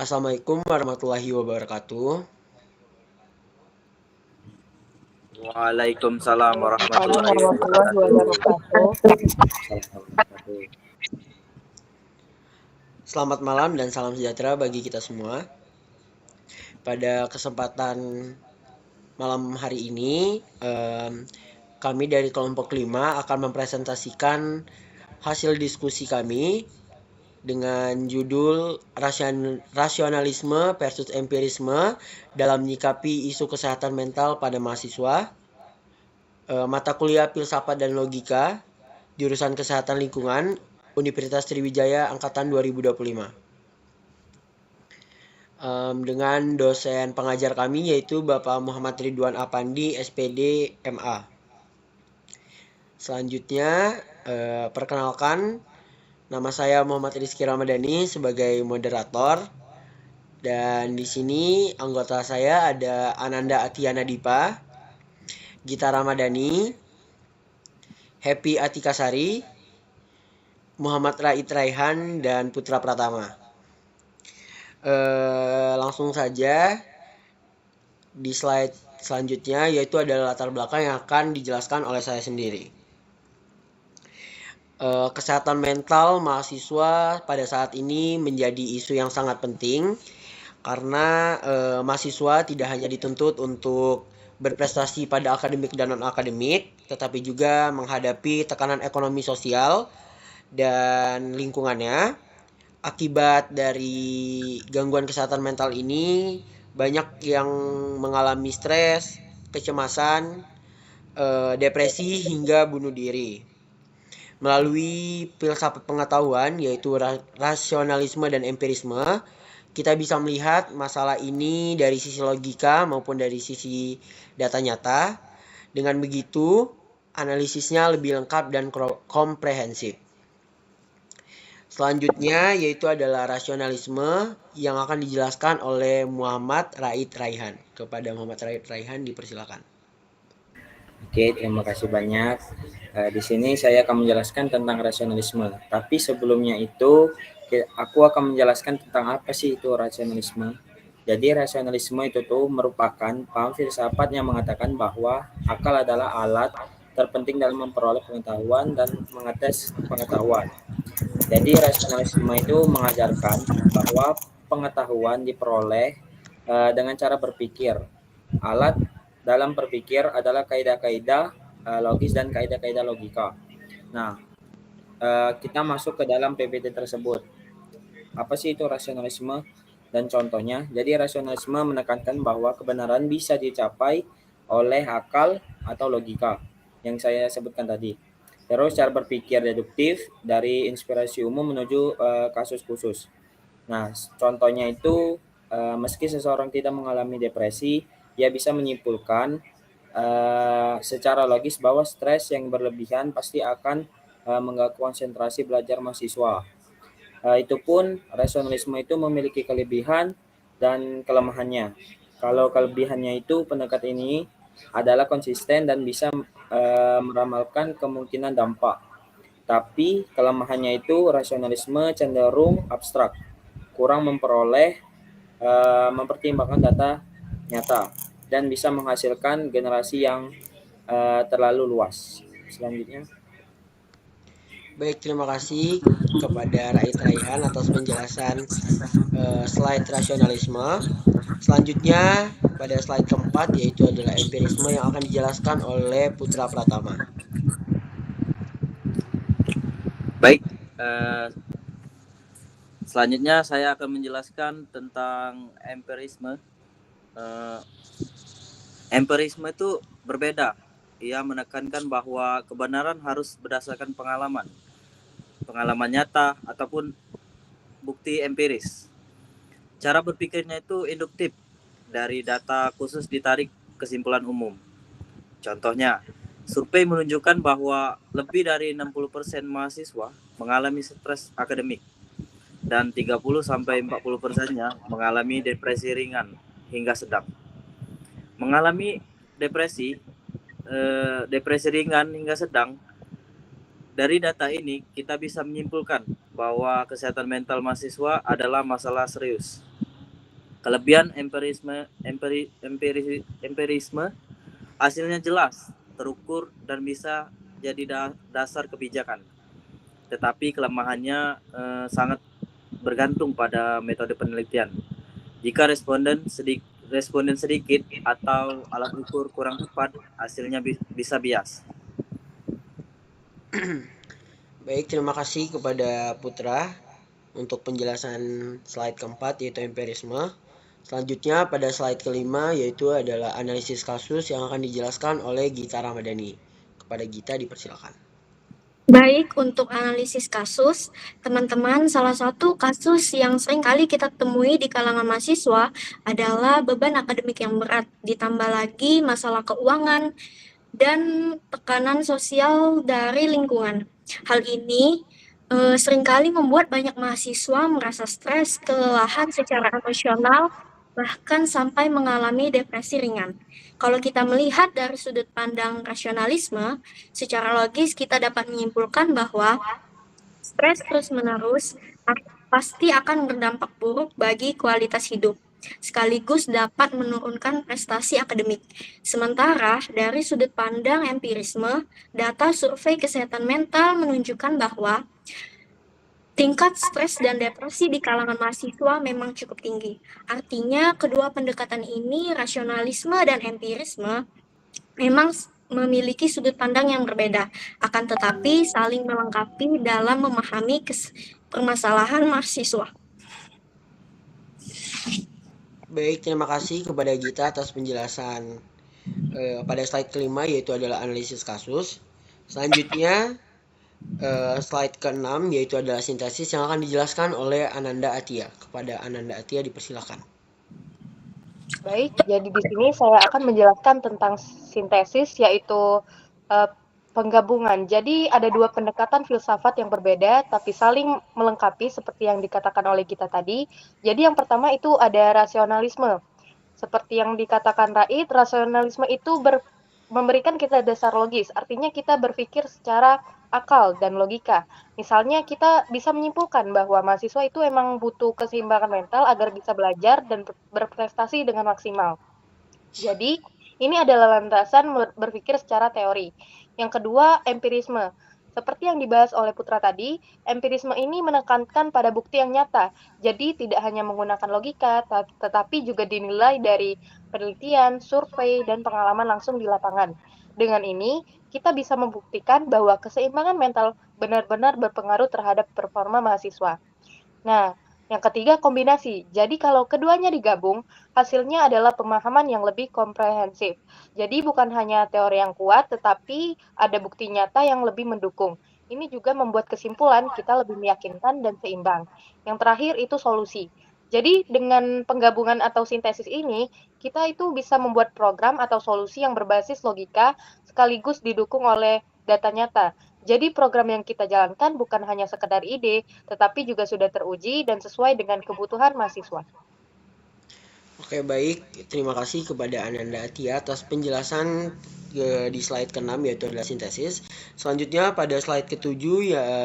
Assalamualaikum warahmatullahi wabarakatuh. Waalaikumsalam Waalaikumsalam warahmatullahi warahmatullahi wabarakatuh. wabarakatuh. Selamat malam dan salam sejahtera bagi kita semua. Pada kesempatan malam hari ini, kami dari kelompok 5 akan mempresentasikan hasil diskusi kami dengan judul Rasionalisme versus Empirisme dalam menyikapi isu kesehatan mental pada mahasiswa. Mata kuliah Filsafat dan Logika, jurusan Kesehatan Lingkungan, Universitas Sriwijaya Angkatan 2025. Dengan dosen pengajar kami yaitu Bapak Muhammad Ridwan Apandi, SPD, MA. Selanjutnya, perkenalkan, nama saya Muhammad Rizky Ramadhani sebagai moderator. Dan di sini anggota saya ada Ananda Atiana Dipa, Gita Ramadhani, Happy Atikasari, Muhammad Rait Raihan, dan Putra Pratama. Langsung saja di slide selanjutnya, yaitu adalah latar belakang yang akan dijelaskan oleh saya sendiri. Kesehatan mental mahasiswa pada saat ini menjadi isu yang sangat penting karena mahasiswa tidak hanya dituntut untuk berprestasi pada akademik dan non-akademik, tetapi juga menghadapi tekanan ekonomi sosial dan lingkungannya. Akibat dari gangguan kesehatan mental ini, banyak yang mengalami stres, kecemasan, depresi, hingga bunuh diri. Melalui filsafat pengetahuan, yaitu rasionalisme dan empirisme, kita bisa melihat masalah ini dari sisi logika maupun dari sisi data nyata. Dengan begitu, analisisnya lebih lengkap dan komprehensif. Selanjutnya yaitu adalah rasionalisme yang akan dijelaskan oleh Muhammad Rait Raihan. Kepada Muhammad Rait Raihan dipersilakan. Oke, terima kasih banyak. Di sini saya akan menjelaskan tentang rasionalisme. Tapi sebelumnya itu, aku akan menjelaskan tentang apa sih itu rasionalisme. Jadi rasionalisme itu tuh merupakan paham filsafat yang mengatakan bahwa akal adalah alat terpenting dalam memperoleh pengetahuan dan mengetes pengetahuan. Jadi rasionalisme itu mengajarkan bahwa pengetahuan diperoleh dengan cara berpikir. Alat dalam berpikir adalah kaidah-kaidah logis dan kaidah-kaidah logika. Nah, kita masuk ke dalam PPT tersebut. Apa sih itu rasionalisme dan contohnya? Jadi rasionalisme menekankan bahwa kebenaran bisa dicapai oleh akal atau logika yang saya sebutkan tadi. Terus cara berpikir deduktif dari inspirasi umum menuju kasus khusus. Nah, contohnya itu meski seseorang tidak mengalami depresi, ia bisa menyimpulkan secara logis bahwa stres yang berlebihan pasti akan mengganggu konsentrasi belajar mahasiswa. Itu pun rasionalisme itu memiliki kelebihan dan kelemahannya. Kalau kelebihannya itu pendekat ini adalah konsisten dan bisa meramalkan kemungkinan dampak. Tapi kelemahannya itu rasionalisme cenderung abstrak, kurang mempertimbangkan data nyata dan bisa menghasilkan generasi yang terlalu luas. Selanjutnya. Baik, terima kasih kepada Rait Raihan atas penjelasan slide rasionalisme. Selanjutnya pada slide keempat yaitu adalah empirisme yang akan dijelaskan oleh Putra Pratama. Baik, selanjutnya saya akan menjelaskan tentang empirisme. Empirisme itu berbeda. Ia menekankan bahwa kebenaran harus berdasarkan pengalaman nyata ataupun bukti empiris. Cara berpikirnya itu induktif, dari data khusus ditarik kesimpulan umum. Contohnya, survei menunjukkan bahwa lebih dari 60% mahasiswa mengalami stres akademik dan 30-40%-nya mengalami depresi ringan hingga sedang. Mengalami depresi ringan hingga sedang, dari data ini kita bisa menyimpulkan bahwa kesehatan mental mahasiswa adalah masalah serius. Kelebihan empirisme hasilnya jelas, terukur, dan bisa jadi dasar kebijakan. Tetapi kelemahannya sangat bergantung pada metode penelitian. Jika responden sedikit atau alat ukur kurang tepat, hasilnya bisa bias. Baik, terima kasih kepada Putra untuk penjelasan slide keempat yaitu empirisme. Selanjutnya pada slide kelima yaitu adalah analisis kasus yang akan dijelaskan oleh Gita Ramadhani. Kepada Gita dipersilakan. Baik, untuk analisis kasus, teman-teman, salah satu kasus yang sering kali kita temui di kalangan mahasiswa adalah beban akademik yang berat, ditambah lagi masalah keuangan dan tekanan sosial dari lingkungan. Hal ini seringkali membuat banyak mahasiswa merasa stres, kelelahan secara emosional, bahkan sampai mengalami depresi ringan. Kalau kita melihat dari sudut pandang rasionalisme, secara logis kita dapat menyimpulkan bahwa stres terus-menerus pasti akan berdampak buruk bagi kualitas hidup, sekaligus dapat menurunkan prestasi akademik. Sementara dari sudut pandang empirisme, data survei kesehatan mental menunjukkan bahwa tingkat stres dan depresi di kalangan mahasiswa memang cukup tinggi. Artinya, kedua pendekatan ini, rasionalisme dan empirisme, memang memiliki sudut pandang yang berbeda, akan tetapi saling melengkapi dalam memahami permasalahan mahasiswa. Baik, terima kasih kepada Gita atas penjelasan pada slide kelima yaitu adalah analisis kasus. Selanjutnya slide ke-6 yaitu adalah sintesis yang akan dijelaskan oleh Ananda Atia. Kepada Ananda Atia dipersilakan. Baik, jadi di sini saya akan menjelaskan tentang sintesis yaitu penggabungan. Jadi ada dua pendekatan filsafat yang berbeda tapi saling melengkapi seperti yang dikatakan oleh kita tadi. Jadi yang pertama itu ada rasionalisme. Seperti yang dikatakan Raid, rasionalisme itu memberikan kita dasar logis, artinya kita berpikir secara akal dan logika. Misalnya kita bisa menyimpulkan bahwa mahasiswa itu emang butuh keseimbangan mental agar bisa belajar dan berprestasi dengan maksimal. Jadi, ini adalah landasan berpikir secara teori. Yang kedua, empirisme. Seperti yang dibahas oleh Putra tadi, empirisme ini menekankan pada bukti yang nyata. Jadi tidak hanya menggunakan logika, tetapi juga dinilai dari penelitian, survei, dan pengalaman langsung di lapangan. Dengan ini, kita bisa membuktikan bahwa keseimbangan mental benar-benar berpengaruh terhadap performa mahasiswa. Nah, yang ketiga, kombinasi. Jadi kalau keduanya digabung, hasilnya adalah pemahaman yang lebih komprehensif. Jadi bukan hanya teori yang kuat, tetapi ada bukti nyata yang lebih mendukung. Ini juga membuat kesimpulan kita lebih meyakinkan dan seimbang. Yang terakhir itu solusi. Jadi dengan penggabungan atau sintesis ini, kita itu bisa membuat program atau solusi yang berbasis logika sekaligus didukung oleh data nyata. Jadi program yang kita jalankan bukan hanya sekedar ide, tetapi juga sudah teruji dan sesuai dengan kebutuhan mahasiswa. Oke, baik. Terima kasih kepada Ananda Atia atas penjelasan di slide ke-6 yaitu adalah sintesis. Selanjutnya pada slide ke-7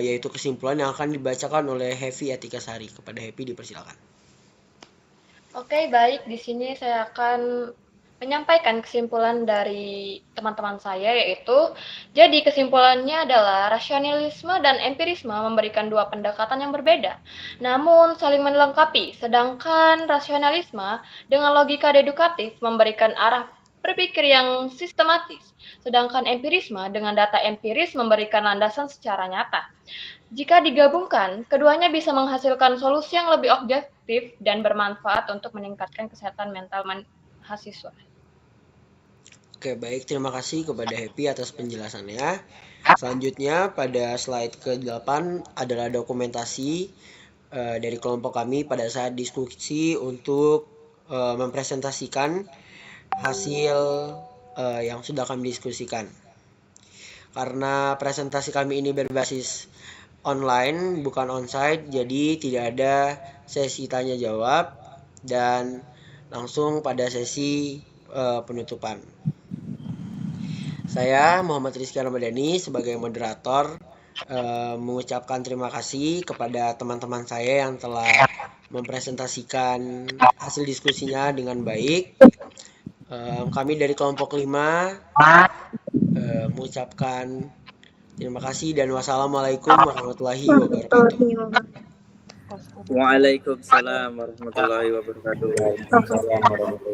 yaitu kesimpulan yang akan dibacakan oleh Hevi Atikasari. Kepada Hevi dipersilakan. Oke, baik. Di sini saya akan menyampaikan kesimpulan dari teman-teman saya, yaitu jadi kesimpulannya adalah rasionalisme dan empirisme memberikan dua pendekatan yang berbeda, namun saling melengkapi, sedangkan rasionalisme dengan logika dedukatif memberikan arah berpikir yang sistematis, sedangkan empirisme dengan data empiris memberikan landasan secara nyata. Jika digabungkan, keduanya bisa menghasilkan solusi yang lebih objektif dan bermanfaat untuk meningkatkan kesehatan mental mahasiswa. Oke, baik. Terima kasih kepada Happy atas penjelasannya. Selanjutnya pada slide ke-8 adalah dokumentasi dari kelompok kami pada saat diskusi untuk mempresentasikan hasil yang sudah kami diskusikan. Karena presentasi kami ini berbasis online bukan onsite, jadi tidak ada sesi tanya jawab dan langsung pada sesi penutupan. Saya Muhammad Rizky Ramadhani sebagai moderator mengucapkan terima kasih kepada teman-teman saya yang telah mempresentasikan hasil diskusinya dengan baik. Kami dari kelompok 5 mengucapkan terima kasih dan wassalamualaikum warahmatullahi wabarakatuh. Waalaikumsalam warahmatullahi wabarakatuh. Waalaikumsalam warahmatullahi